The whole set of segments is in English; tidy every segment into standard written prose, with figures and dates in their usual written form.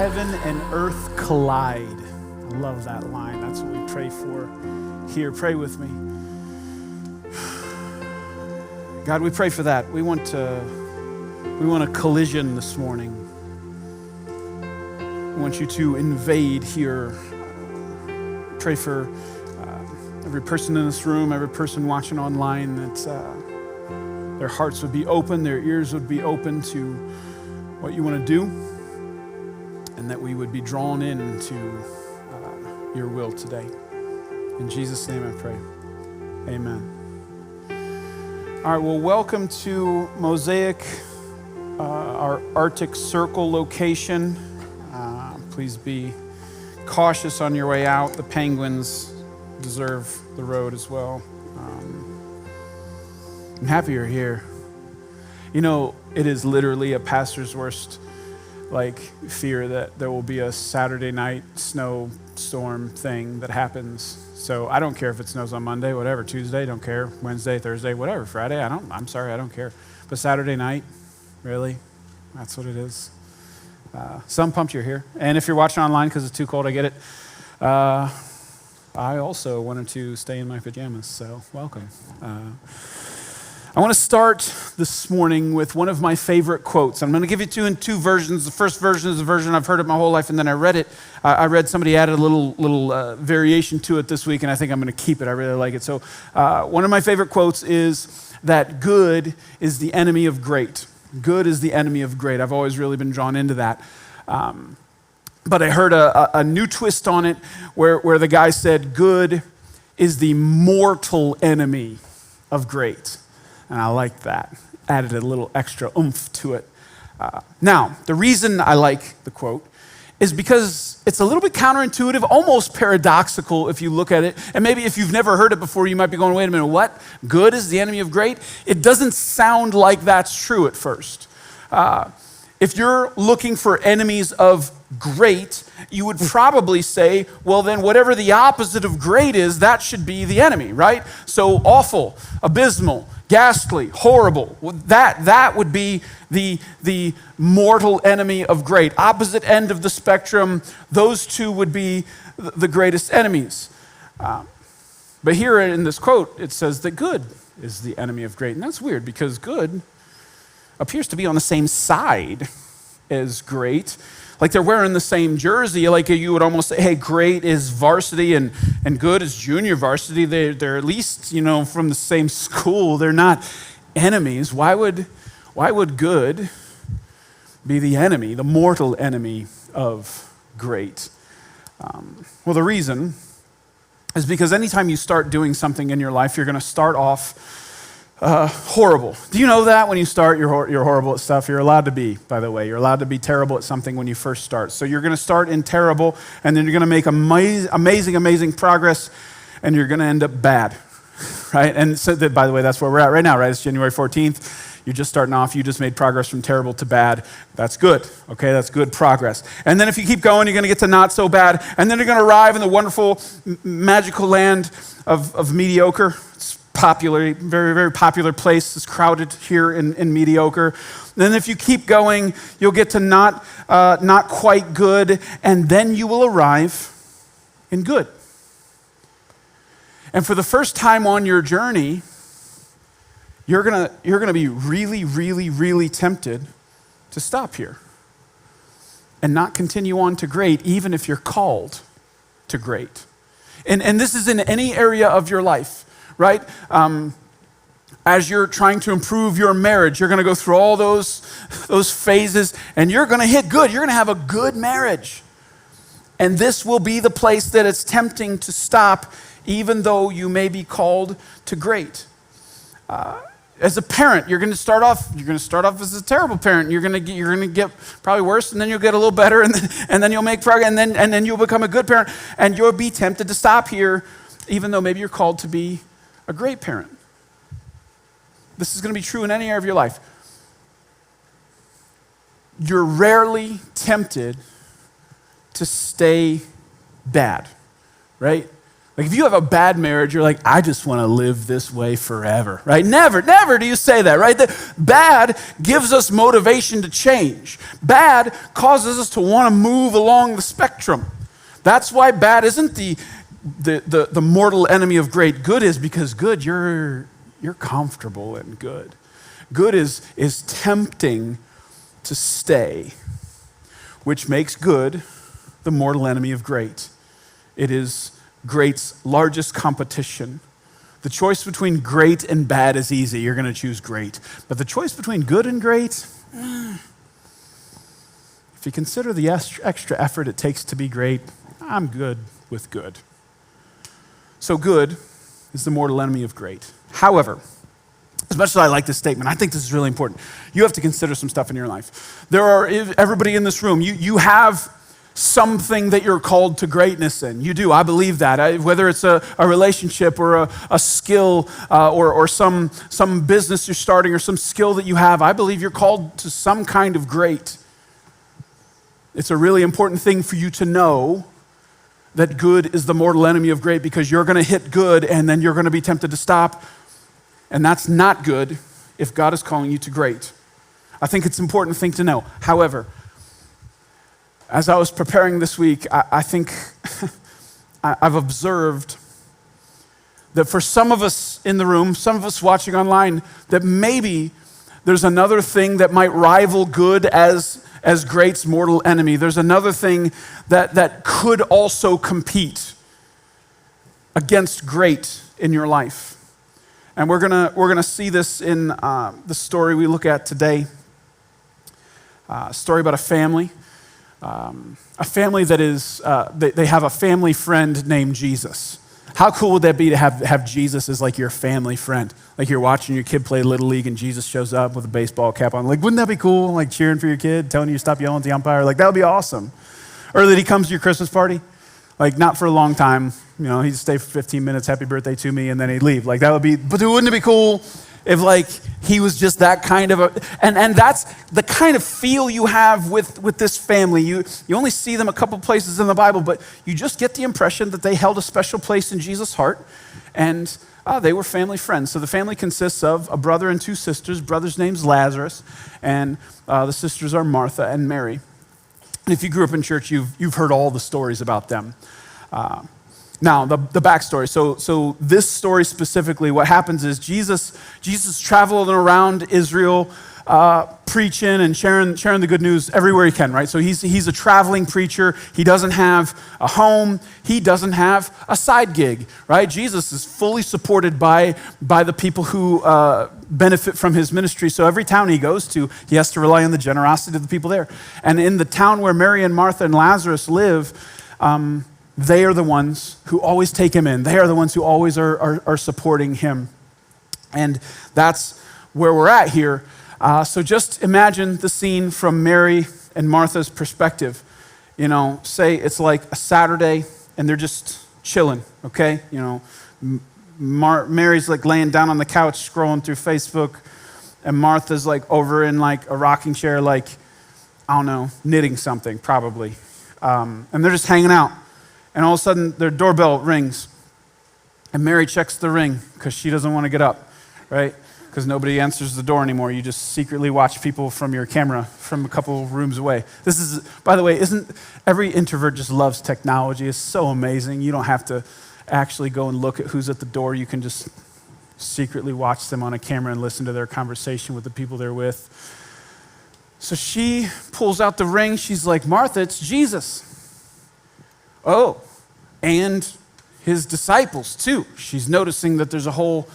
heaven and earth collide. I love that line. That's what we pray for here. Pray with me. God, we pray for that. We want a collision this morning. We want you to invade here. Pray for every person in this room, every person watching online, that their hearts would be open, their ears would be open to what you want to do, and that we would be drawn into your will today. In Jesus' name I pray. Amen. All right, well, welcome to Mosaic, our Arctic Circle location. Please be cautious on your way out. The penguins deserve the road as well. I'm happy you're here. You know, it is literally a pastor's worst fear that there will be a Saturday night snowstorm thing that happens. So I don't care if it snows on Monday, whatever, Tuesday, don't care, Wednesday, Thursday, whatever, Friday, I'm sorry, I don't care. But Saturday night, really? That's what it is. So I'm pumped you're here. And if you're watching online because it's too cold, I get it. I also wanted to stay in my pajamas, so welcome. I want to start this morning with one of my favorite quotes. I'm going to give it to you in two versions. The first version is a version I've heard it my whole life, and then I read it. I read somebody added a little variation to it this week, and I think I'm going to keep it. I really like it. So one of my favorite quotes is that good is the enemy of great. Good is the enemy of great. I've always really been drawn into that. But I heard a new twist on it where the guy said good is the mortal enemy of great. And I like that. Added a little extra oomph to it. Now, the reason I like the quote is because it's a little bit counterintuitive, almost paradoxical if you look at it. And maybe if you've never heard it before, you might be going, wait a minute, what? Good is the enemy of great? It doesn't sound like that's true at first. If you're looking for enemies of great, you would probably say, well, then whatever the opposite of great is, that should be the enemy, right? So awful, abysmal, ghastly, horrible. That would be the mortal enemy of great. Opposite end of the spectrum, those two would be the greatest enemies. But here in this quote, it says that good is the enemy of great. And that's weird because good appears to be on the same side as great. Like they're wearing the same jersey. Like you would almost say, hey, great is varsity and good is junior varsity. They're at least, from the same school. They're not enemies. Why would good be the enemy, the mortal enemy of great? Well, the reason is because anytime you start doing something in your life, you're going to start off horrible. Do you know that when you start, you're horrible at stuff? You're allowed to be, by the way. You're allowed to be terrible at something when you first start. So you're going to start in terrible, and then you're going to make amazing progress, and you're going to end up bad, right? And so, by the way, that's where we're at right now, right? It's January 14th. You're just starting off. You just made progress from terrible to bad. That's good, okay? That's good progress. And then if you keep going, you're going to get to not so bad, and then you're going to arrive in the wonderful, magical land of mediocre. Popular, very, very popular place. It's crowded here in mediocre. Then if you keep going, you'll get to not quite good, and then you will arrive in good. And for the first time on your journey, you're gonna be really, really, really tempted to stop here and not continue on to great, even if you're called to great. And this is in any area of your life. Right? As you're trying to improve your marriage, you're going to go through all those phases, and you're going to hit good. You're going to have a good marriage. And this will be the place that it's tempting to stop, even though you may be called to great. As a parent, you're going to start off as a terrible parent. You're going to get probably worse, and then you'll get a little better, and then you'll make progress, and then you'll become a good parent, and you'll be tempted to stop here, even though maybe you're called to be a great parent. This is going to be true in any area of your life. You're rarely tempted to stay bad, right? Like if you have a bad marriage, you're like, I just want to live this way forever, right? Never do you say that, right? Bad gives us motivation to change. Bad causes us to want to move along the spectrum. That's why bad isn't the mortal enemy of great. Good is because good, you're comfortable in good. Good is tempting to stay, which makes good the mortal enemy of great. It is great's largest competition. The choice between great and bad is easy. You're going to choose great. But the choice between good and great, if you consider the extra effort it takes to be great, I'm good with good. So good is the mortal enemy of great. However, as much as I like this statement, I think this is really important. You have to consider some stuff in your life. Everybody in this room, you have something that you're called to greatness in. You do, I believe that. Whether it's a relationship or a skill or some business you're starting or some skill that you have, I believe you're called to some kind of great. It's a really important thing for you to know that good is the mortal enemy of great, because you're going to hit good and then you're going to be tempted to stop. And that's not good if God is calling you to great. I think it's an important thing to know. However, as I was preparing this week, I think I've observed that for some of us in the room, some of us watching online, that maybe there's another thing that might rival good as great's mortal enemy. There's another thing that could also compete against great in your life. And we're gonna see this in the story we look at today. A story about a family that is, they have a family friend named Jesus. How cool would that be to have Jesus as like your family friend? Like you're watching your kid play Little League and Jesus shows up with a baseball cap on. Like, wouldn't that be cool? Like cheering for your kid, telling you to stop yelling at the umpire. Like that would be awesome. Or that he comes to your Christmas party. Like not for a long time. You know, he'd stay for 15 minutes, happy birthday to me, and then he'd leave. Like that would be, but wouldn't it be cool if like he was just that kind of and that's the kind of feel you have with this family. You only see them a couple places in the Bible, but you just get the impression that they held a special place in Jesus' heart, and they were family friends. So the family consists of a brother and two sisters. Brother's name's Lazarus, and the sisters are Martha and Mary. And if you grew up in church, you've heard all the stories about them. Now, the backstory. So this story specifically, what happens is Jesus traveling around Israel, preaching and sharing the good news everywhere he can, right? So he's a traveling preacher. He doesn't have a home. He doesn't have a side gig, right? Jesus is fully supported by the people who benefit from his ministry. So every town he goes to, he has to rely on the generosity of the people there. And in the town where Mary and Martha and Lazarus live, they are the ones who always take him in. They are the ones who always are supporting him. And that's where we're at here. So just imagine the scene from Mary and Martha's perspective. You know, say it's like a Saturday and they're just chilling, okay? You know, Mary's like laying down on the couch scrolling through Facebook, and Martha's like over in like a rocking chair, like, I don't know, knitting something probably. And they're just hanging out. And all of a sudden, their doorbell rings. And Mary checks the ring because she doesn't want to get up, right? Because nobody answers the door anymore. You just secretly watch people from your camera from a couple rooms away. This is, by the way, isn't every introvert just loves technology? It's so amazing. You don't have to actually go and look at who's at the door. You can just secretly watch them on a camera and listen to their conversation with the people they're with. So she pulls out the ring. She's like, Martha, it's Jesus. Oh, and his disciples too. She's noticing that there's a whole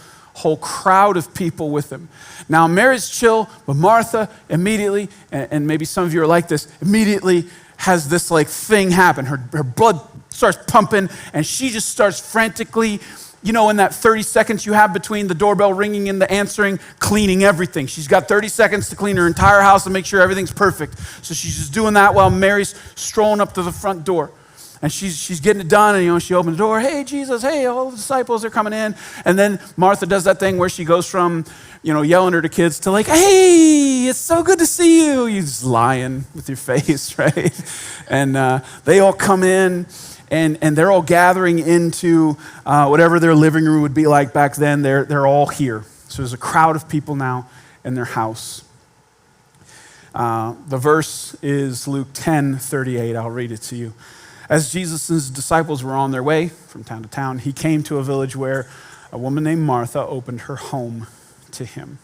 crowd of people with him. Now Mary's chill, but Martha immediately, and maybe some of you are like this, immediately has this like thing happen. Her blood starts pumping, and she just starts frantically, you know, in that 30 seconds you have between the doorbell ringing and the answering, cleaning everything. She's got 30 seconds to clean her entire house and make sure everything's perfect. So she's just doing that while Mary's strolling up to the front door. And she's getting it done, and she opens the door. Hey, Jesus, hey, all the disciples are coming in. And then Martha does that thing where she goes from, yelling at her kids to like, hey, it's so good to see you. You're just lying with your face, right? And they all come in, and they're all gathering into whatever their living room would be like back then. They're all here. So there's a crowd of people now in their house. The verse is Luke 10:38. I'll read it to you. As Jesus' disciples were on their way from town to town, he came to a village where a woman named Martha opened her home to him.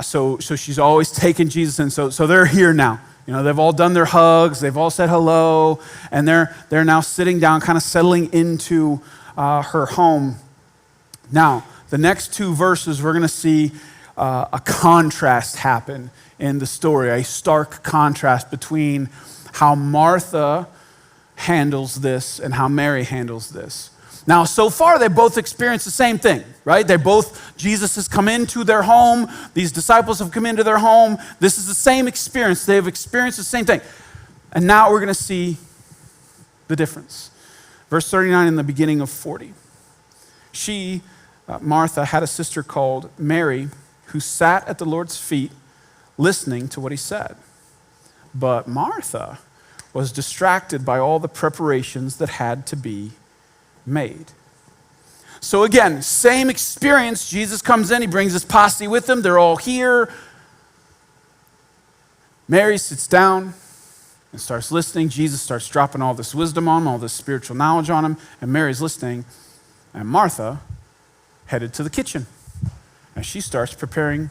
So she's always taken Jesus in. So they're here now. They've all done their hugs. They've all said hello. And they're now sitting down, kind of settling into her home. Now, the next two verses, we're going to see a contrast happen in the story, a stark contrast between how Martha handles this and how Mary handles this. Now, so far, they both experienced the same thing, right? Jesus has come into their home. These disciples have come into their home. This is the same experience. They've experienced the same thing. And now we're going to see the difference. Verse 39 in the beginning of 40. She, Martha, had a sister called Mary who sat at the Lord's feet listening to what he said. But Martha was distracted by all the preparations that had to be made. So again, same experience. Jesus comes in, he brings his posse with him. They're all here. Mary sits down and starts listening. Jesus starts dropping all this wisdom on him, all this spiritual knowledge on him, and Mary's listening. And Martha headed to the kitchen, and she starts preparing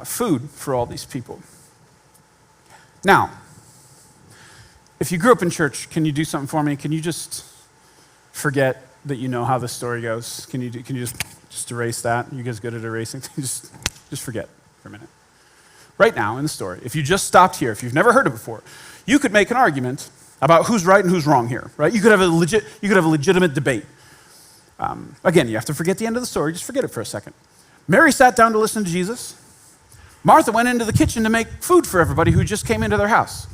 food for all these people. Now, if you grew up in church, can you do something for me? Can you just forget that you know how the story goes? Can you just erase that? You guys good at erasing? just forget for a minute. Right now in the story, if you just stopped here, if you've never heard it before, you could make an argument about who's right and who's wrong here, right? You could have a legitimate debate. Again, you have to forget the end of the story. Just forget it for a second. Mary sat down to listen to Jesus. Martha went into the kitchen to make food for everybody who just came into their house.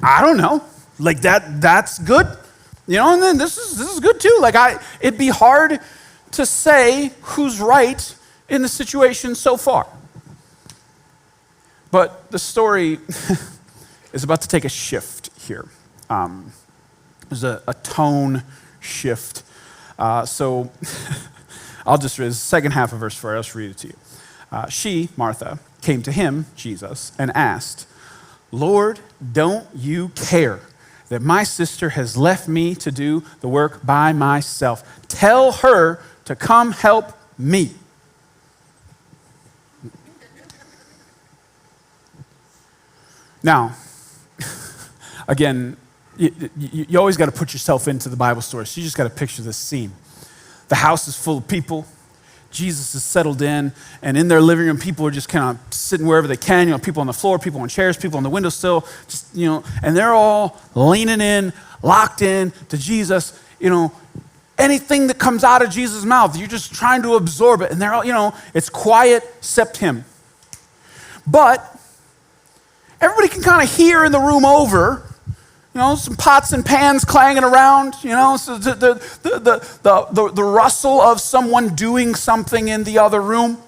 I don't know. Like that's good. And then this is good too. It'd be hard to say who's right in the situation so far. But the story is about to take a shift here. There's a tone shift. So I'll just read the second half of verse 4. I'll just read it to you. She, Martha, came to him, Jesus, and asked, Lord, don't you care that my sister has left me to do the work by myself? Tell her to come help me. Now, again, you always got to put yourself into the Bible story. So you just got to picture this scene. The house is full of people. Jesus is settled in, and in their living room, people are just kind of sitting wherever they can. People on the floor, people on chairs, people on the windowsill, and they're all leaning in, locked in to Jesus. Anything that comes out of Jesus' mouth, you're just trying to absorb it, and they're all, it's quiet except him. But everybody can kind of hear in the room over, some pots and pans clanging around, so the rustle of someone doing something in the other room.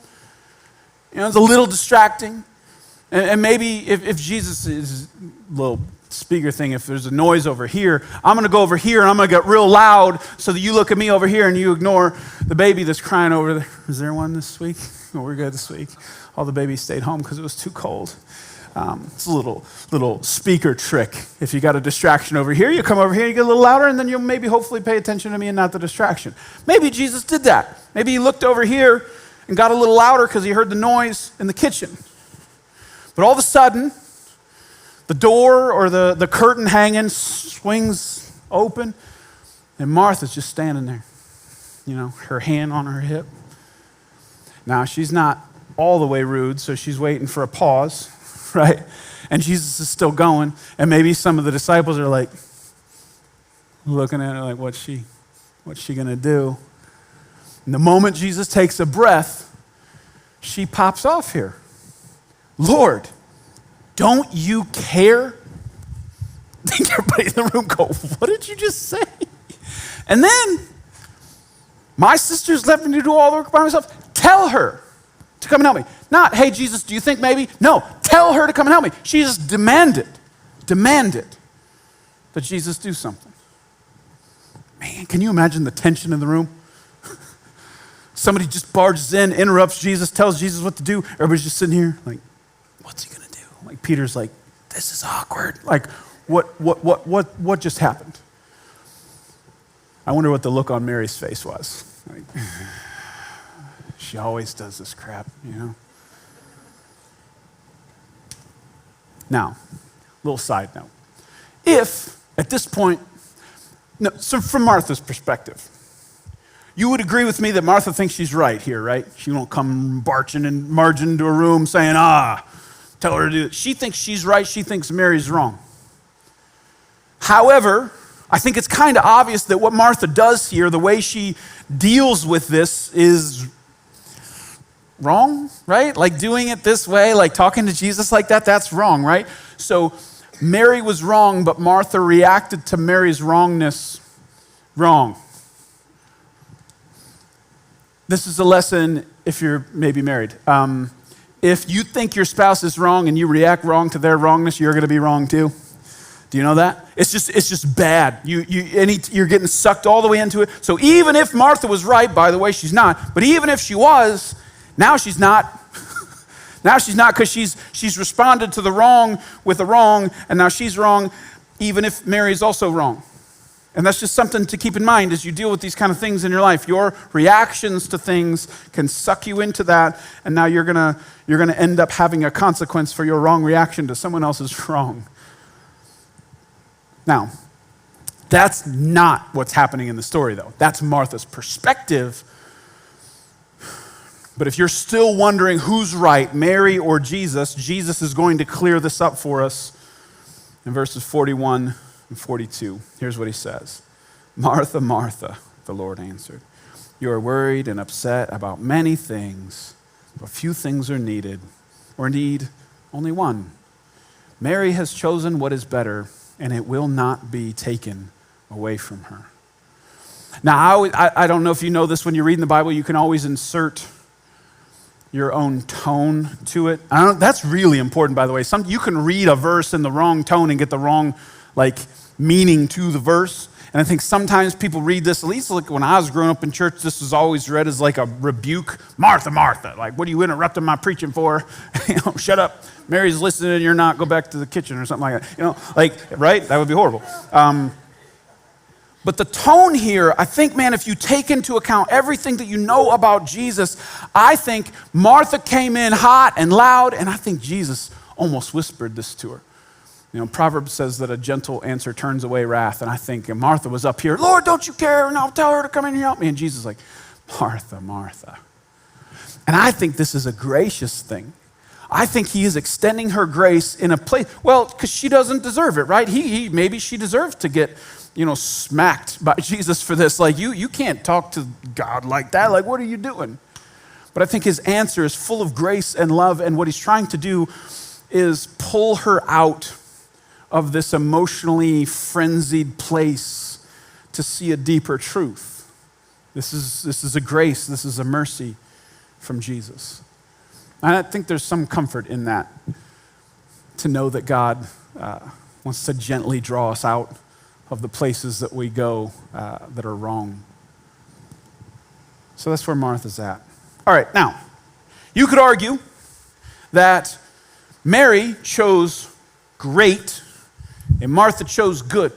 It's a little distracting. And maybe if Jesus is a little speaker thing, if there's a noise over here, I'm going to go over here and I'm going to get real loud so that you look at me over here and you ignore the baby that's crying over there. Is there one this week? Oh, we're good this week. All the babies stayed home because it was too cold. It's a little speaker trick. If you got a distraction over here, you come over here, you get a little louder, and then you'll maybe hopefully pay attention to me and not the distraction. Maybe Jesus did that. Maybe he looked over here and got a little louder because he heard the noise in the kitchen. But all of a sudden, the door or the curtain hanging swings open, and Martha's just standing there, her hand on her hip. Now, she's not all the way rude, so she's waiting for a pause. Right? And Jesus is still going. And maybe some of the disciples are like looking at her like, what's she going to do? And the moment Jesus takes a breath, she pops off here. Lord, don't you care I think everybody in the room go, what did you just say? And then, my sister's left me to do all the work by myself. Tell her to come and help me. Not, hey, Jesus, do you think maybe? No, tell her to come and help me. She just demanded that Jesus do something. Man, can you imagine the tension in the room? Somebody just barges in, interrupts Jesus, tells Jesus what to do. Everybody's just sitting here like, what's he gonna do? Like Peter's like, this is awkward. Like, what just happened? I wonder what the look on Mary's face was. Like, she always does this crap, you know? Now, little side note. If, at this point, no, so from Martha's perspective, you would agree with me that Martha thinks she's right here, right? She won't come marching into a room saying, tell her to do it. She thinks she's right. She thinks Mary's wrong. However, I think it's kind of obvious that what Martha does here, the way she deals with this is wrong, right? Like doing it this way, like talking to Jesus like that, that's wrong, right? So Mary was wrong, but Martha reacted to Mary's wrongness wrong. This is a lesson if you're maybe married. If you think your spouse is wrong and you react wrong to their wrongness, you're going to be wrong too. Do you know that? It's just bad. You're getting sucked all the way into it. So even if Martha was right, by the way, she's not. But even if she was, now she's not. Now she's not because she's responded to the wrong with the wrong, and now she's wrong, even if Mary's also wrong. And that's just something to keep in mind as you deal with these kind of things in your life. Your reactions to things can suck you into that, and now you're gonna end up having a consequence for your wrong reaction to someone else's wrong. Now, that's not what's happening in the story, though. That's Martha's perspective. But if you're still wondering who's right, Mary or Jesus, Jesus is going to clear this up for us in verses 41 and 42. Here's what he says. Martha, Martha, the Lord answered, you are worried and upset about many things, but few things are needed, or indeed, only one. Mary has chosen what is better, and it will not be taken away from her. Now, I don't know if you know this, when you're reading the Bible, you can always insert your own tone to it. That's really important, by the way. You can read a verse in the wrong tone and get the wrong meaning to the verse. And I think sometimes people read this, at least like when I was growing up in church, this was always read as like a rebuke. Martha, Martha, like, what are you interrupting my preaching for? Shut up. Mary's listening and you're not. Go back to the kitchen or something like that. Right? That would be horrible. But the tone here, I think, man, if you take into account everything that you know about Jesus, I think Martha came in hot and loud, and I think Jesus almost whispered this to her. Proverbs says that a gentle answer turns away wrath, and I think Martha was up here, Lord, don't you care? No, tell her to come in and help me. And Jesus is like, Martha, Martha. And I think this is a gracious thing. I think he is extending her grace in a place, well, because she doesn't deserve it, right? Maybe she deserved to get smacked by Jesus for this. Like, you can't talk to God like that. Like, what are you doing? But I think his answer is full of grace and love, and what he's trying to do is pull her out of this emotionally frenzied place to see a deeper truth. This is a grace. This is a mercy from Jesus. And I think there's some comfort in that, to know that God wants to gently draw us out of the places that we go that are wrong. So that's where Martha's at. All right, now, you could argue that Mary chose great and Martha chose good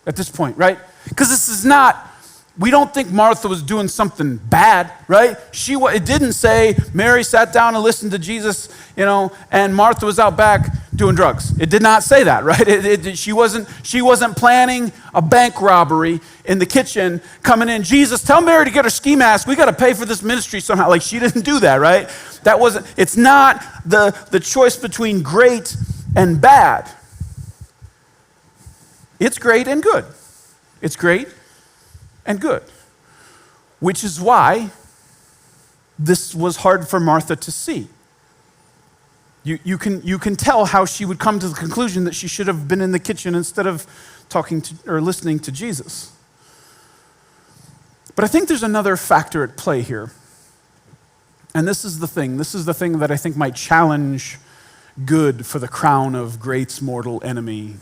at this point, right? Because this is not, we don't think Martha was doing something bad, right? It didn't say Mary sat down and listened to Jesus, and Martha was out back doing drugs. It did not say that, right? She wasn't planning a bank robbery in the kitchen, coming in, Jesus, tell Mary to get her ski mask. We got to pay for this ministry somehow. Like, she didn't do that, right? It's not the choice between great and bad. It's great and good. It's great and good, which is why this was hard for Martha to see. You can tell how she would come to the conclusion that she should have been in the kitchen instead of talking to or listening to Jesus. But I think there's another factor at play here. And this is the thing that I think might challenge good for the crown of great's mortal enemy.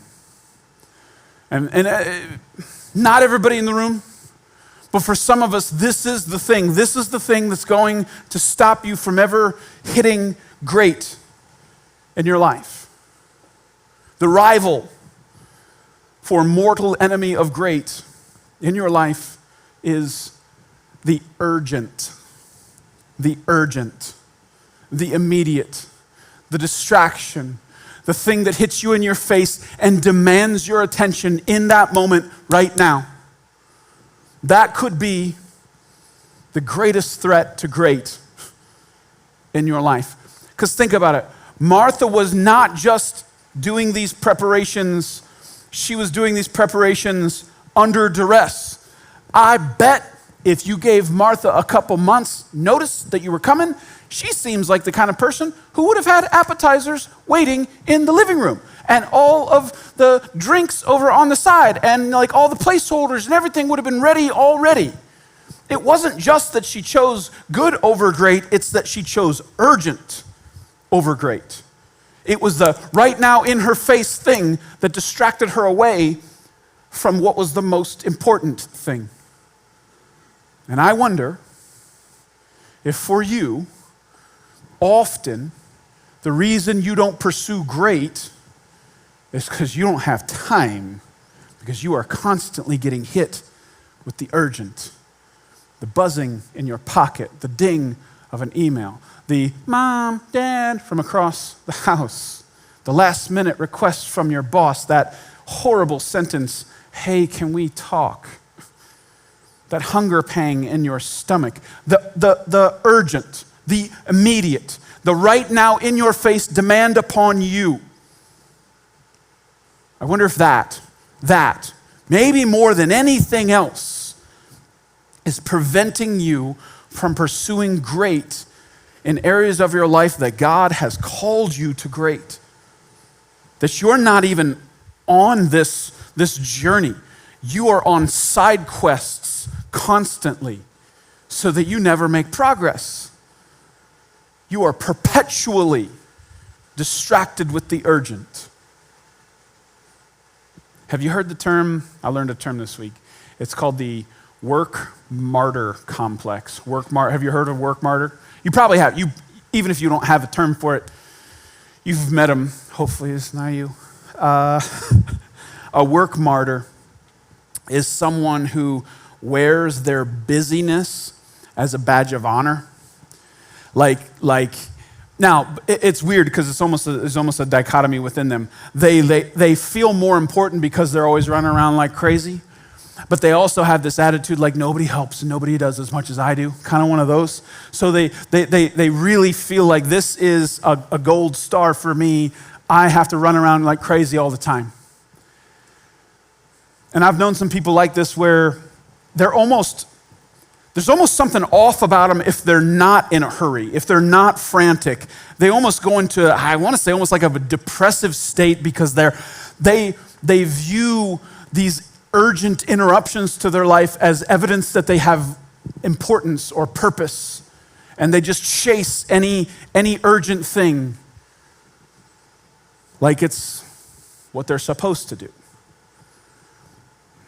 And not everybody in the room, but for some of us, this is the thing. This is the thing that's going to stop you from ever hitting great in your life. The rival for mortal enemy of great in your life is the urgent, the immediate, the distraction, the thing that hits you in your face and demands your attention in that moment right now. That could be the greatest threat to great in your life. Because think about it. Martha was not just doing these preparations, she was doing these preparations under duress. I bet if you gave Martha a couple months' notice that you were coming, she seems like the kind of person who would have had appetizers waiting in the living room and all of the drinks over on the side and like all the placeholders and everything would have been ready already. It wasn't just that she chose good over great, it's that she chose urgent over great. It was the right now in her face thing that distracted her away from what was the most important thing. And I wonder if for you, often the reason you don't pursue great is because you don't have time, because you are constantly getting hit with the urgent, the buzzing in your pocket, the ding of an email, the mom, dad from across the house, the last minute request from your boss, that horrible sentence, hey, can we talk? That hunger pang in your stomach, the urgent, the immediate, the right now in your face demand upon you. I wonder if that, maybe more than anything else, is preventing you from pursuing great in areas of your life that God has called you to great. That you're not even on this journey. You are on side quests constantly so that you never make progress. You are perpetually distracted with the urgent. Have you heard the term? I learned a term this week. It's called the work martyr complex. Have you heard of work martyr? You probably have. Even if you don't have a term for it, you've met them. Hopefully it's not you. A work martyr is someone who wears their busyness as a badge of honor. Now, it's weird because there's almost a dichotomy within them. They feel more important because they're always running around like crazy, but they also have this attitude like nobody helps and nobody does as much as I do, kind of one of those. So they really feel like this is a gold star for me. I have to run around like crazy all the time. And I've known some people like this where there's almost something off about them if they're not in a hurry, if they're not frantic. They almost go into, I want to say, almost like a depressive state because they view these urgent interruptions to their life as evidence that they have importance or purpose, and they just chase any urgent thing like it's what they're supposed to do.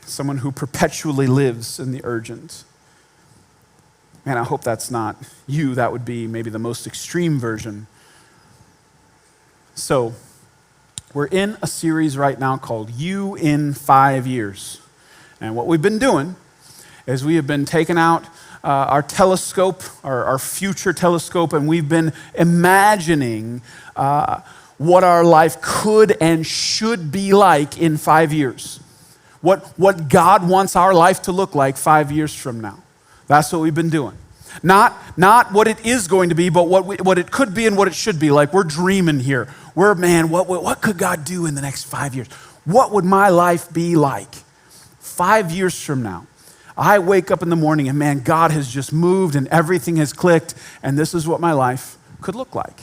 Someone who perpetually lives in the urgent. Man, I hope that's not you. That would be maybe the most extreme version. So, we're in a series right now called You in 5 Years. And what we've been doing is we have been taking out our telescope, our future telescope, and we've been imagining what our life could and should be like in 5 years. What God wants our life to look like 5 years from now. That's what we've been doing. Not what it is going to be, but what it could be and what it should be. Like we're dreaming here. What could God do in the next 5 years? What would my life be like 5 years from now? I wake up in the morning and man, God has just moved and everything has clicked and this is what my life could look like.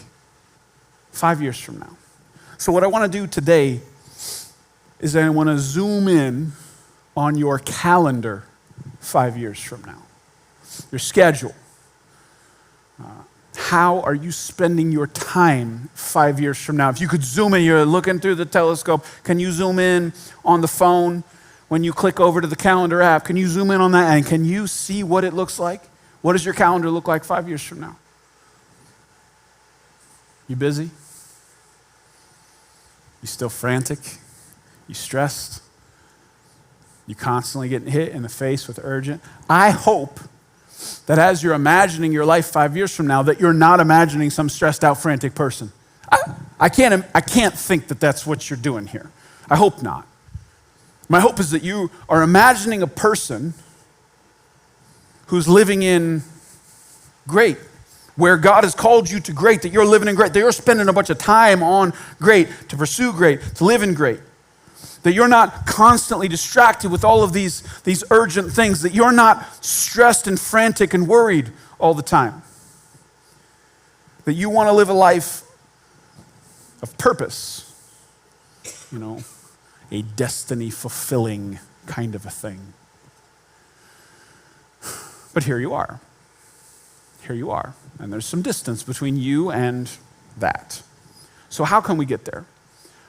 5 years from now. So what I want to do today is I want to zoom in on your calendar 5 years from now. Your schedule. How are you spending your time 5 years from now? If you could zoom in, you're looking through the telescope, can you zoom in on the phone when you click over to the calendar app? Can you zoom in on that and can you see what it looks like? What does your calendar look like 5 years from now? You busy? You still frantic? You stressed? You constantly getting hit in the face with urgent? I hope that as you're imagining your life 5 years from now, that you're not imagining some stressed out, frantic person. I can't think that that's what you're doing here. I hope not. My hope is that you are imagining a person who's living in great, where God has called you to great, that you're living in great, that you're spending a bunch of time on great, to pursue great, to live in great. That you're not constantly distracted with all of these urgent things, that you're not stressed and frantic and worried all the time. That you want to live a life of purpose, a destiny-fulfilling kind of a thing. But here you are. Here you are. And there's some distance between you and that. So how can we get there?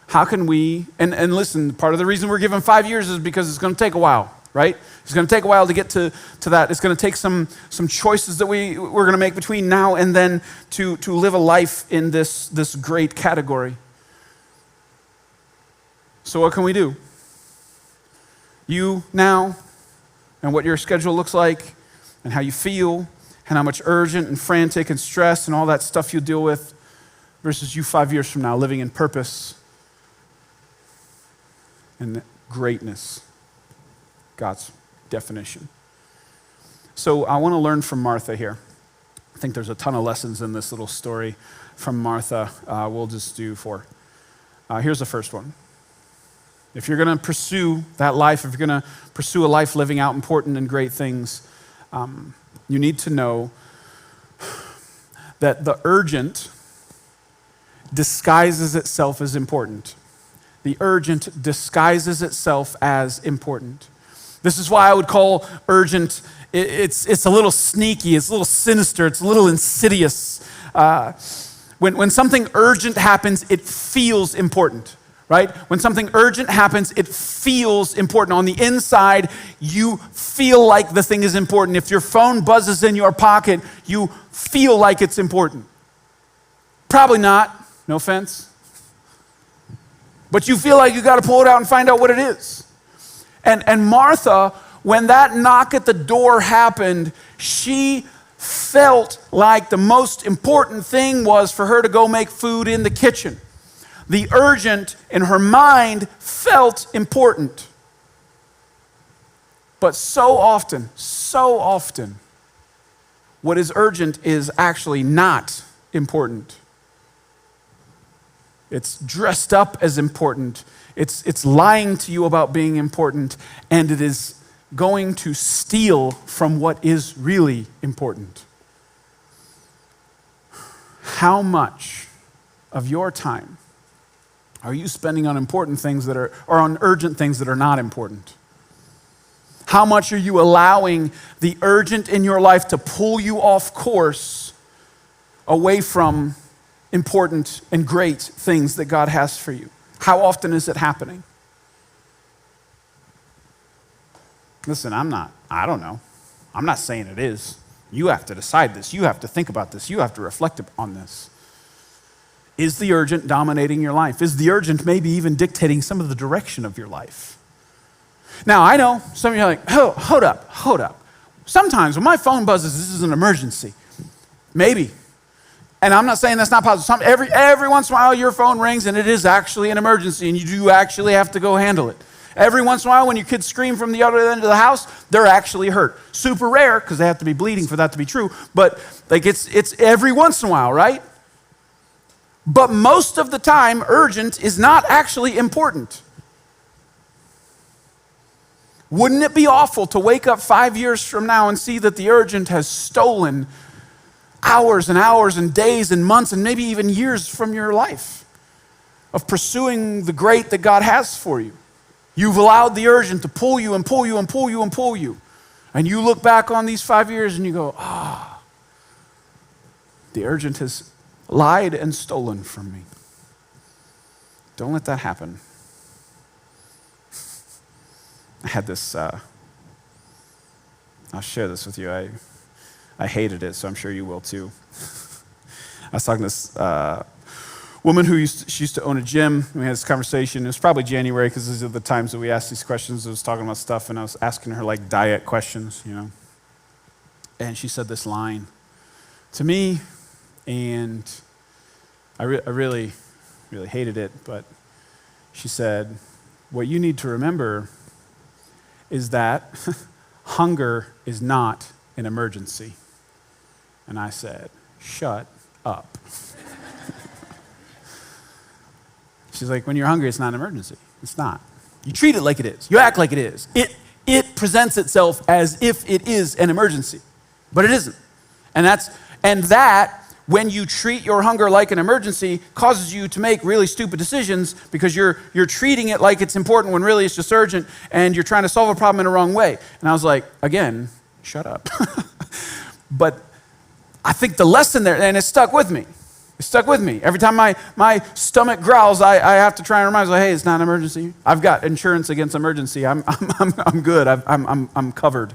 How can we, and listen, part of the reason we're given 5 years is because it's going to take a while, right? It's going to take a while to get to that. It's going to take some choices that we're going to make between now and then to live a life in this great category. So what can we do? You now, and what your schedule looks like, and how you feel, and how much urgent and frantic and stress and all that stuff you deal with, versus you 5 years from now living in purpose and greatness, God's definition. So I want to learn from Martha here. I think there's a ton of lessons in this little story from Martha. We'll just do 4. Here's the first one. If you're going to pursue that life, if you're going to pursue a life living out important and great things, you need to know that the urgent disguises itself as important. The urgent disguises itself as important. This is why I would call urgent, it's a little sneaky, it's a little sinister, it's a little insidious. When something urgent happens, it feels important, right? When something urgent happens, it feels important. On the inside, you feel like the thing is important. If your phone buzzes in your pocket, you feel like it's important. Probably not, no offense. But you feel like you got to pull it out and find out what it is. And Martha, when that knock at the door happened, she felt like the most important thing was for her to go make food in the kitchen. The urgent in her mind felt important. But so often, what is urgent is actually not important. It's dressed up as important. It's lying to you about being important, and it is going to steal from what is really important. How much of your time are you spending on important things or on urgent things that are not important? How much are you allowing the urgent in your life to pull you off course away from important and great things that God has for you? How often is it happening? Listen, I don't know. I'm not saying it is. You have to decide this. You have to think about this. You have to reflect on this. Is the urgent dominating your life? Is the urgent maybe even dictating some of the direction of your life? Now, I know some of you are like, hold up. Sometimes when my phone buzzes, this is an emergency. Maybe. And I'm not saying that's not possible. Every once in a while, your phone rings and it is actually an emergency and you do actually have to go handle it. Every once in a while, when your kids scream from the other end of the house, they're actually hurt. Super rare, because they have to be bleeding for that to be true. But like it's every once in a while, right? But most of the time, urgent is not actually important. Wouldn't it be awful to wake up 5 years from now and see that the urgent has stolen hours and hours and days and months and maybe even years from your life of pursuing the great that God has for you. You've allowed the urgent to pull you and pull you and pull you and pull you. And you look back on these 5 years and you go, the urgent has lied and stolen from me. Don't let that happen. I had this, I'll share this with you. I hated it, so I'm sure you will too. I was talking to this woman who she used to own a gym. We had this conversation. It was probably January because these are the times that we asked these questions. I was talking about stuff, and I was asking her like diet questions, you know. And she said this line to me, and I really, really hated it. But she said, "What you need to remember is that hunger is not an emergency." And I said, "Shut up." She's like, "When you're hungry, it's not an emergency." It's not. You treat it like it is. You act like it is. It presents itself as if it is an emergency, but it isn't. And that when you treat your hunger like an emergency causes you to make really stupid decisions because you're treating it like it's important when really it's just urgent and you're trying to solve a problem in the wrong way. And I was like, again, shut up. But I think the lesson there, and it stuck with me. It stuck with me. Every time my stomach growls, I have to try and remind myself, hey, it's not an emergency. I've got insurance against emergency. I'm good. I'm covered.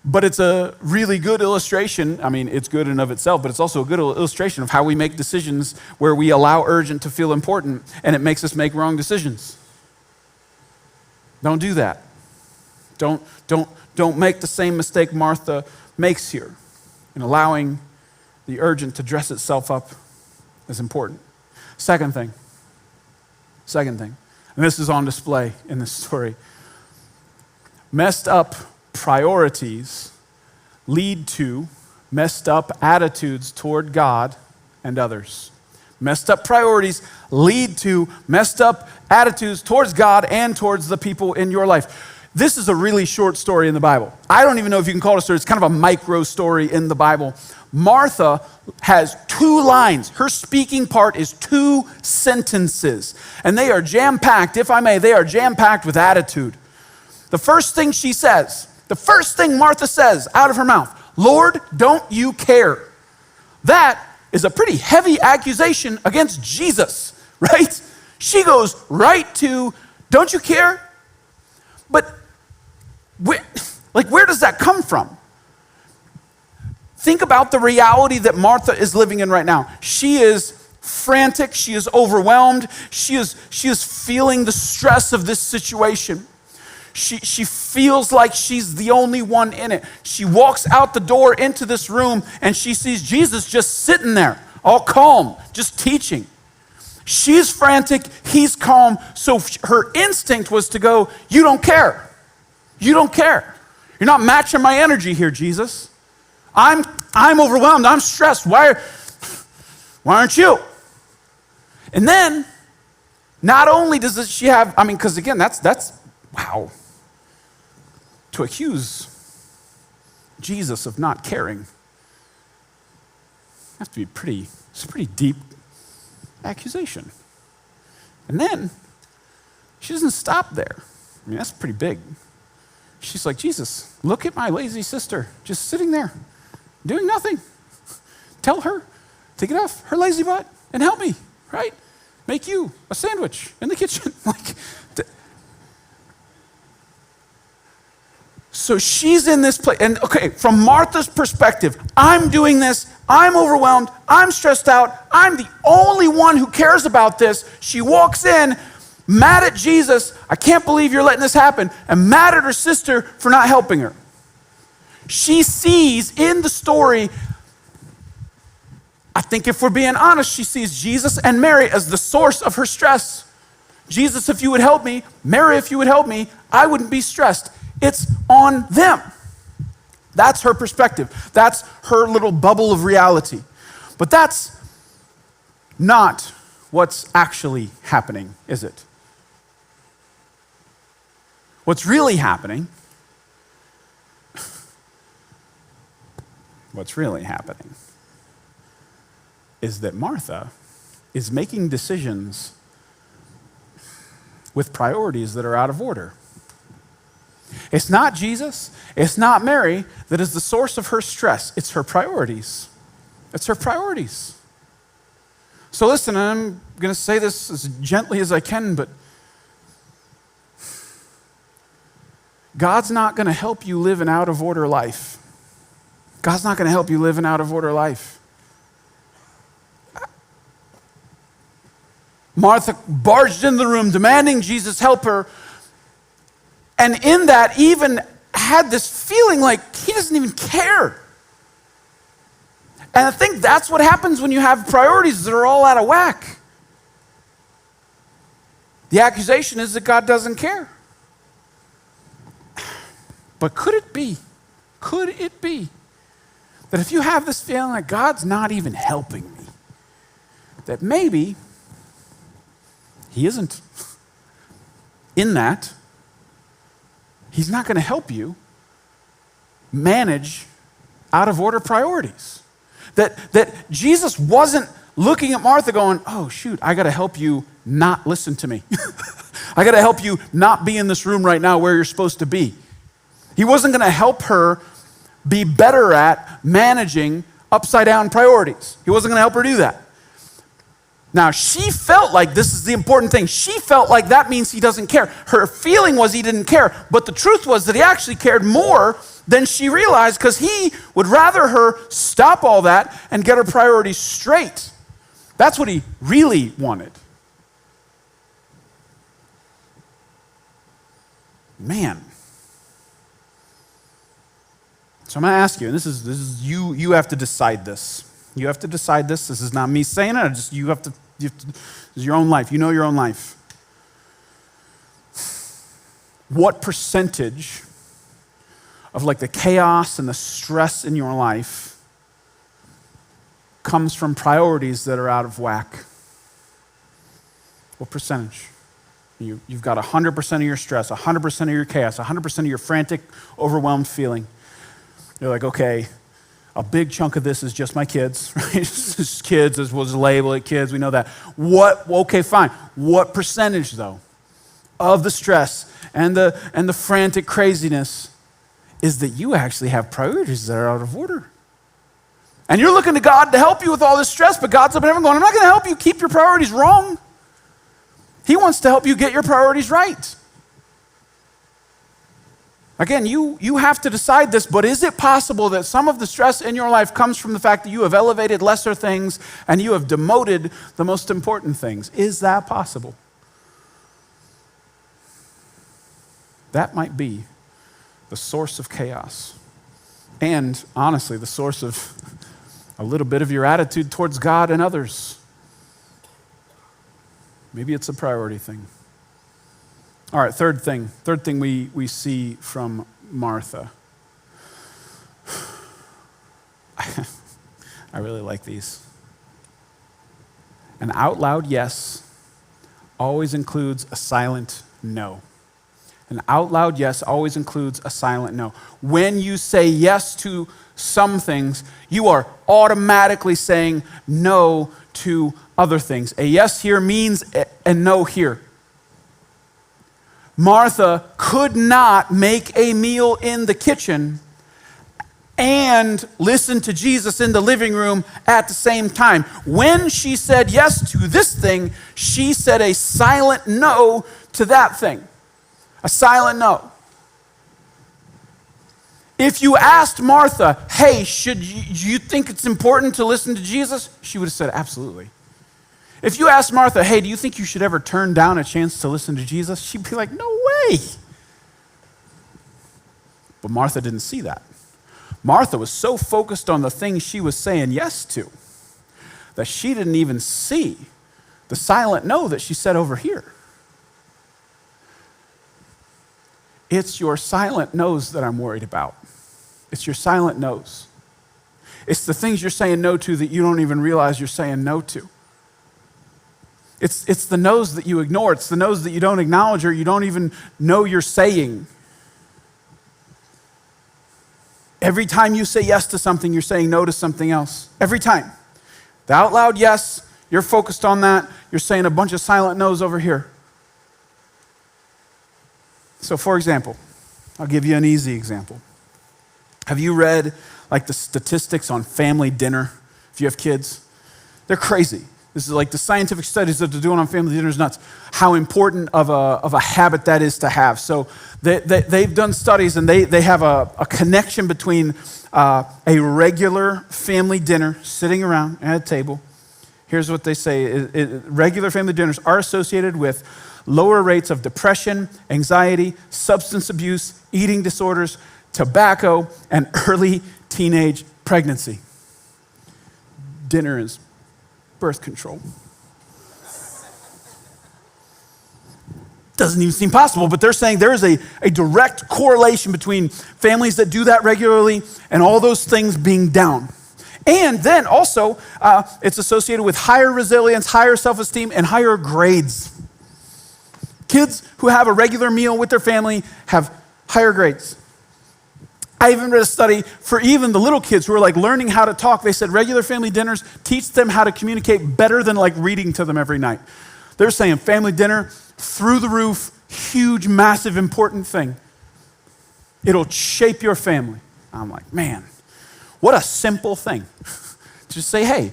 But it's a really good illustration. I mean, it's good in of itself, but it's also a good illustration of how we make decisions where we allow urgent to feel important, and it makes us make wrong decisions. Don't do that. Don't make the same mistake Martha makes here in allowing the urgent to dress itself up as important. Second thing, and this is on display in this story. Messed up priorities lead to messed up attitudes toward God and others. Messed up priorities lead to messed up attitudes towards God and towards the people in your life. This is a really short story in the Bible. I don't even know if you can call it a story. It's kind of a micro story in the Bible. Martha has 2 lines. Her speaking part is 2 sentences. And they are jam-packed, if I may, they are jam-packed with attitude. The first thing she says, the first thing Martha says out of her mouth, "Lord, don't you care?" That is a pretty heavy accusation against Jesus, right? She goes right to, "Don't you care?" But where does that come from? Think about the reality that Martha is living in right now. She is frantic. She is overwhelmed. She is feeling the stress of this situation. She feels like she's the only one in it. She walks out the door into this room and she sees Jesus just sitting there, all calm, just teaching. She's frantic, he's calm. So her instinct was to go, "You don't care. You don't care. You're not matching my energy here, Jesus. I'm overwhelmed. I'm stressed. Why aren't you?" And then, not only does she have, because again, that's wow. To accuse Jesus of not caring, have to be it's a pretty deep accusation. And then, she doesn't stop there. That's pretty big. She's like, "Jesus, look at my lazy sister, just sitting there, doing nothing. Tell her to get off her lazy butt and help me, right? Make you a sandwich in the kitchen." So she's in this place, and okay, from Martha's perspective, I'm doing this, I'm overwhelmed, I'm stressed out, I'm the only one who cares about this. She walks in, mad at Jesus, "I can't believe you're letting this happen," and mad at her sister for not helping her. She sees in the story, I think if we're being honest, she sees Jesus and Mary as the source of her stress. "Jesus, if you would help me, Mary, if you would help me, I wouldn't be stressed. It's on them." That's her perspective. That's her little bubble of reality. But that's not what's actually happening, is it? What's really happening What's really happening is that Martha is making decisions with priorities that are out of order. It's not Jesus, it's not Mary that is the source of her stress. It's her priorities. It's her priorities. So listen, I'm going to say this as gently as I can, but God's not going to help you live an out of order life. God's not going to help you live an out of order life. Martha barged in the room demanding Jesus help her, and in that even had this feeling like he doesn't even care. And I think that's what happens when you have priorities that are all out of whack. The accusation is that God doesn't care. But could it be that if you have this feeling like God's not even helping me, that maybe he isn't in that? He's not going to help you manage out of order priorities. That Jesus wasn't looking at Martha going, oh shoot, I got to help you not listen to me. I got to help you not be in this room right now where you're supposed to be. He wasn't going to help her be better at managing upside down priorities. He wasn't going to help her do that. Now, she felt like this is the important thing. She felt like that means he doesn't care. Her feeling was he didn't care, but the truth was that he actually cared more than she realized, because he would rather her stop all that and get her priorities straight. That's what he really wanted. Man. So I'm going to ask you, and this is you have to decide this. You have to decide this. This is not me saying it. You have to, this is your own life. You know your own life. What percentage of like the chaos and the stress in your life comes from priorities that are out of whack? What percentage? You've got 100% of your stress, 100% of your chaos, 100% of your frantic, overwhelmed feeling. You're like, okay, a big chunk of this is just my kids, right? It's just kids, as was label it kids, we know that. Okay, fine. What percentage, though, of the stress and the frantic craziness is that you actually have priorities that are out of order? And you're looking to God to help you with all this stress, but God's up in heaven going, I'm not going to help you keep your priorities wrong. He wants to help you get your priorities right. Again, you have to decide this, but is it possible that some of the stress in your life comes from the fact that you have elevated lesser things and you have demoted the most important things? Is that possible? That might be the source of chaos. And honestly, the source of a little bit of your attitude towards God and others. Maybe it's a priority thing. All right, third thing we see from Martha. I really like these. An out loud yes always includes a silent no. An out loud yes always includes a silent no. When you say yes to some things, you are automatically saying no to other things. A yes here means a no here. Martha could not make a meal in the kitchen and listen to Jesus in the living room at the same time. When she said yes to this thing, she said a silent no to that thing. A silent no. If you asked Martha, hey, do you think it's important to listen to Jesus? She would have said, absolutely. If you asked Martha, hey, do you think you should ever turn down a chance to listen to Jesus? She'd be like, no way. But Martha didn't see that. Martha was so focused on the thing she was saying yes to that she didn't even see the silent no that she said over here. It's your silent no's that I'm worried about. It's your silent no's. It's the things you're saying no to that you don't even realize you're saying no to. It's the no's that you ignore. It's the no's that you don't acknowledge or you don't even know you're saying. Every time you say yes to something, you're saying no to something else. Every time. The out loud yes, you're focused on that. You're saying a bunch of silent no's over here. So for example, I'll give you an easy example. Have you read like the statistics on family dinner if you have kids? They're crazy. This is like the scientific studies that they're doing on family dinner is nuts. How important of a habit that is to have. So they've done studies and they have a connection between a regular family dinner sitting around at a table. Here's what they say. Regular family dinners are associated with lower rates of depression, anxiety, substance abuse, eating disorders, tobacco, and early teenage pregnancy. Dinner is birth control. Doesn't even seem possible, but they're saying there is a direct correlation between families that do that regularly and all those things being down. And then also, it's associated with higher resilience, higher self-esteem, and higher grades. Kids who have a regular meal with their family have higher grades. I even read a study for even the little kids who are like learning how to talk. They said regular family dinners teach them how to communicate better than like reading to them every night. They're saying family dinner, through the roof, huge, massive, important thing. It'll shape your family. I'm like, man, what a simple thing. Just say, hey,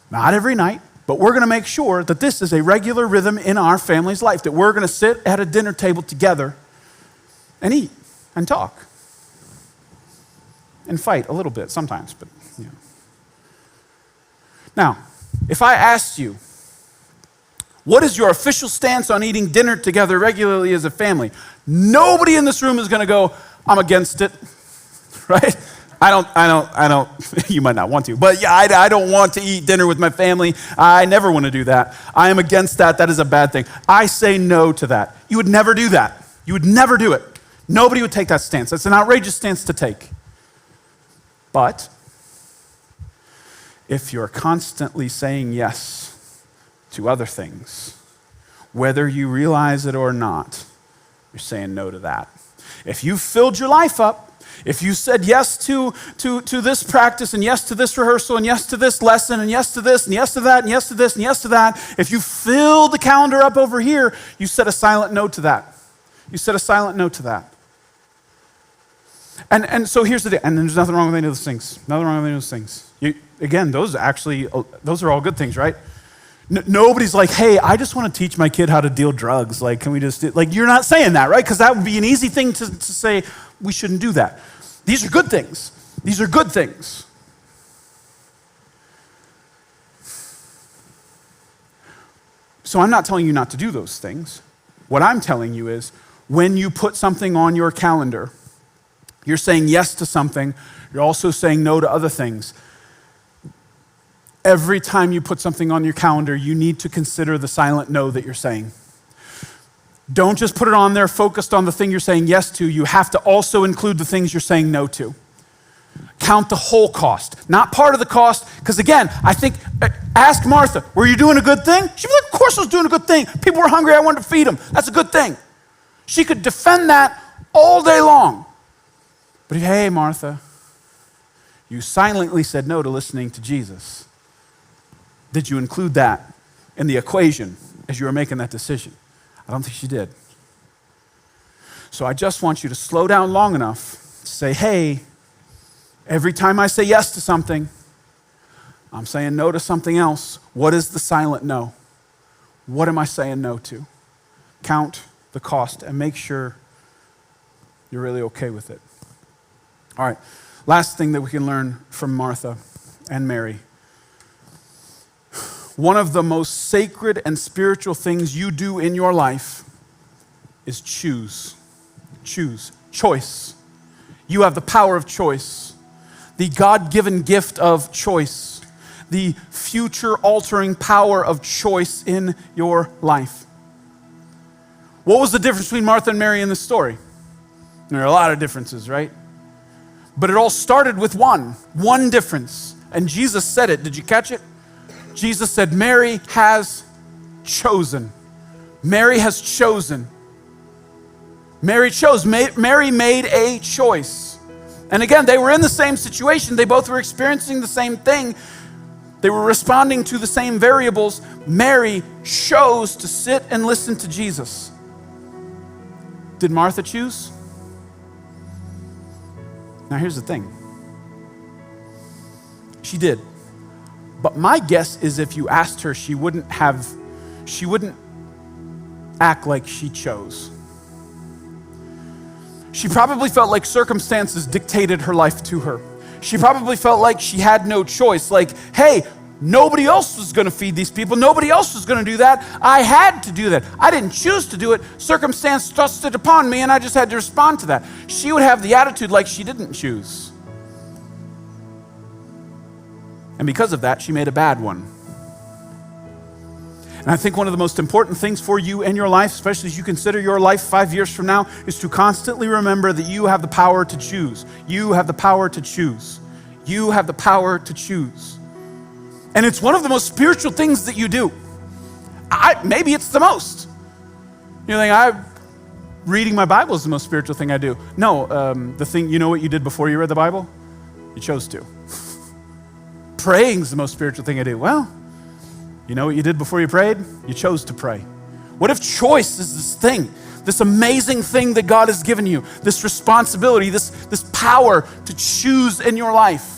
not every night, but we're going to make sure that this is a regular rhythm in our family's life, that we're going to sit at a dinner table together and eat and talk and fight a little bit sometimes, but you know. Now, if I asked you, what is your official stance on eating dinner together regularly as a family? Nobody in this room is going to go, I'm against it, right? I don't, you might not want to, but yeah, I don't want to eat dinner with my family. I never want to do that. I am against that. That is a bad thing. I say no to that. You would never do that. You would never do it. Nobody would take that stance. That's an outrageous stance to take. But if you're constantly saying yes to other things, whether you realize it or not, you're saying no to that. If you filled your life up, if you said yes to this practice and yes to this rehearsal and yes to this lesson and yes to this and yes to that and yes to this and yes to that, if you fill the calendar up over here, you said a silent no to that. You said a silent no to that. And so here's the deal, and there's nothing wrong with any of those things. Nothing wrong with any of those things. Again, those are all good things, right? Nobody's like, hey, I just want to teach my kid how to deal drugs. Like, can we just you're not saying that, right? Because that would be an easy thing to say, we shouldn't do that. These are good things. These are good things. So I'm not telling you not to do those things. What I'm telling you is, when you put something on your calendar, you're saying yes to something, you're also saying no to other things. Every time you put something on your calendar, you need to consider the silent no that you're saying. Don't just put it on there focused on the thing you're saying yes to. You have to also include the things you're saying no to. Count the whole cost, not part of the cost. Because again, I think, ask Martha, were you doing a good thing? She'd be like, of course I was doing a good thing. People were hungry, I wanted to feed them. That's a good thing. She could defend that all day long. But hey, Martha, you silently said no to listening to Jesus. Did you include that in the equation as you were making that decision? I don't think she did. So I just want you to slow down long enough to say, hey, every time I say yes to something, I'm saying no to something else. What is the silent no? What am I saying no to? Count the cost and make sure you're really okay with it. All right, last thing that we can learn from Martha and Mary. One of the most sacred and spiritual things you do in your life is choose. Choose. Choice. You have the power of choice. The God-given gift of choice. The future-altering power of choice in your life. What was the difference between Martha and Mary in this story? There are a lot of differences, right? But it all started with one difference. And Jesus said it. Did you catch it? Jesus said, Mary has chosen. Mary has chosen. Mary chose. Mary made a choice. And again, they were in the same situation. They both were experiencing the same thing. They were responding to the same variables. Mary chose to sit and listen to Jesus. Did Martha choose? Now here's the thing. She did. But my guess is if you asked her, she wouldn't act like she chose. She probably felt like circumstances dictated her life to her. She probably felt like she had no choice. Like, hey, nobody else was going to feed these people. Nobody else was going to do that. I had to do that. I didn't choose to do it. Circumstance thrust it upon me, and I just had to respond to that. She would have the attitude like she didn't choose. And because of that, she made a bad one. And I think one of the most important things for you in your life, especially as you consider your life 5 years from now, is to constantly remember that you have the power to choose. You have the power to choose. You have the power to choose. And it's one of the most spiritual things that you do. Maybe it's the most. You think, reading my Bible is the most spiritual thing I do. No, the thing, you know what you did before you read the Bible? You chose to. Praying is the most spiritual thing I do. Well, you know what you did before you prayed? You chose to pray. What if choice is this thing, this amazing thing that God has given you, this responsibility, this power to choose in your life?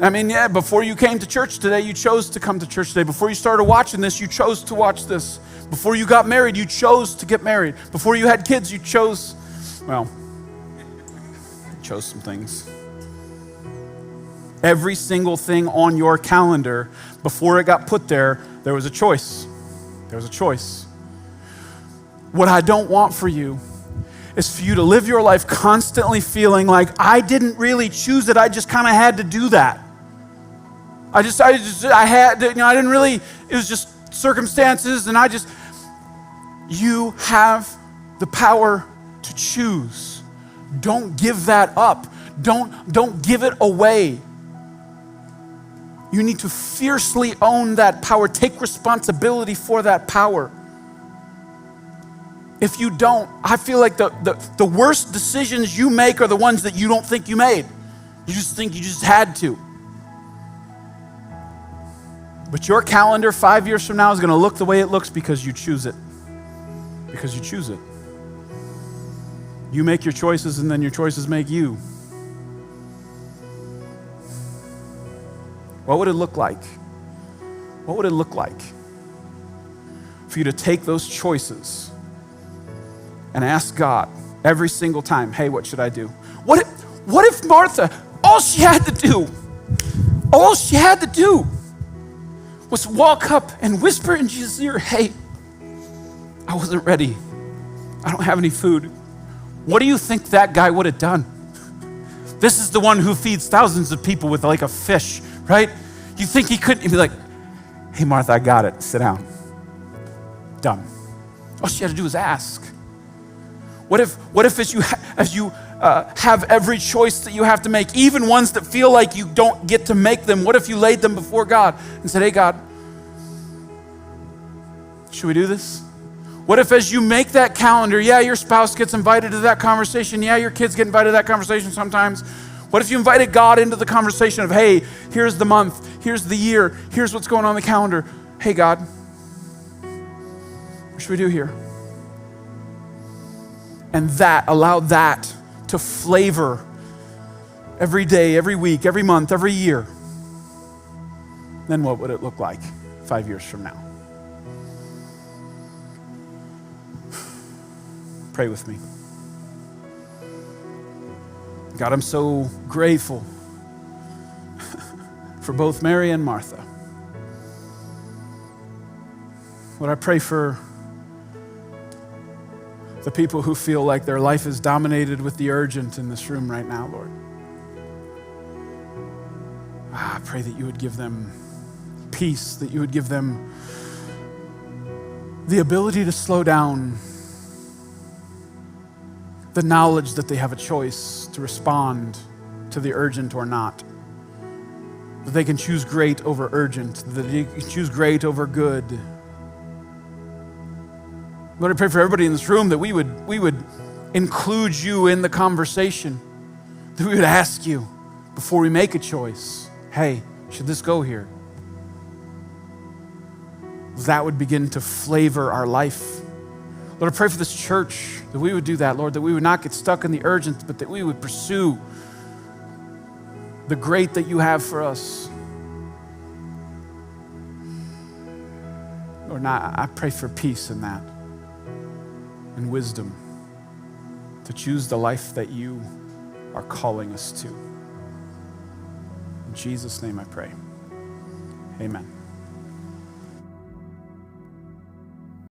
I mean, yeah, before you came to church today, you chose to come to church today. Before you started watching this, you chose to watch this. Before you got married, you chose to get married. Before you had kids, you chose some things. Every single thing on your calendar, before it got put there, there was a choice. There was a choice. What I don't want for you is for you to live your life constantly feeling like, I didn't really choose it, I just kind of had to do that. I didn't really, it was just circumstances, and you have the power to choose. Don't give that up. Don't give it away. You need to fiercely own that power. Take responsibility for that power. If you don't, I feel like the worst decisions you make are the ones that you don't think you made. You just think you just had to. But your calendar 5 years from now is going to look the way it looks because you choose it. Because you choose it. You make your choices, and then your choices make you. What would it look like? What would it look like for you to take those choices and ask God every single time, hey, what should I do? What if Martha, all she had to do was walk up and whisper in Jesus' ear, hey, I wasn't ready. I don't have any food. What do you think that guy would have done? This is the one who feeds thousands of people with like a fish, right? You think he couldn't? He'd be like, hey, Martha, I got it. Sit down. Done. All she had to do was ask. What if as you have every choice that you have to make, even ones that feel like you don't get to make them, what if you laid them before God and said, hey, God, should we do this? What if as you make that calendar, yeah, your spouse gets invited to that conversation, yeah, your kids get invited to that conversation sometimes. What if you invited God into the conversation of, hey, here's the month, here's the year, here's what's going on the calendar. Hey, God, what should we do here? And allow that to flavor every day, every week, every month, every year. Then what would it look like 5 years from now? Pray with me. God, I'm so grateful for both Mary and Martha. Lord, I pray for the people who feel like their life is dominated with the urgent in this room right now, Lord. I pray that you would give them peace, that you would give them the ability to slow down, the knowledge that they have a choice to respond to the urgent or not. That they can choose great over urgent, that they can choose great over good. Lord, I pray for everybody in this room that we would include you in the conversation, that we would ask you before we make a choice, hey, should this go here? That would begin to flavor our life. Lord, I pray for this church that we would do that, Lord, that we would not get stuck in the urgent, but that we would pursue the great that you have for us. Lord, I pray for peace in that and wisdom to choose the life that you are calling us to. In Jesus' name I pray. Amen.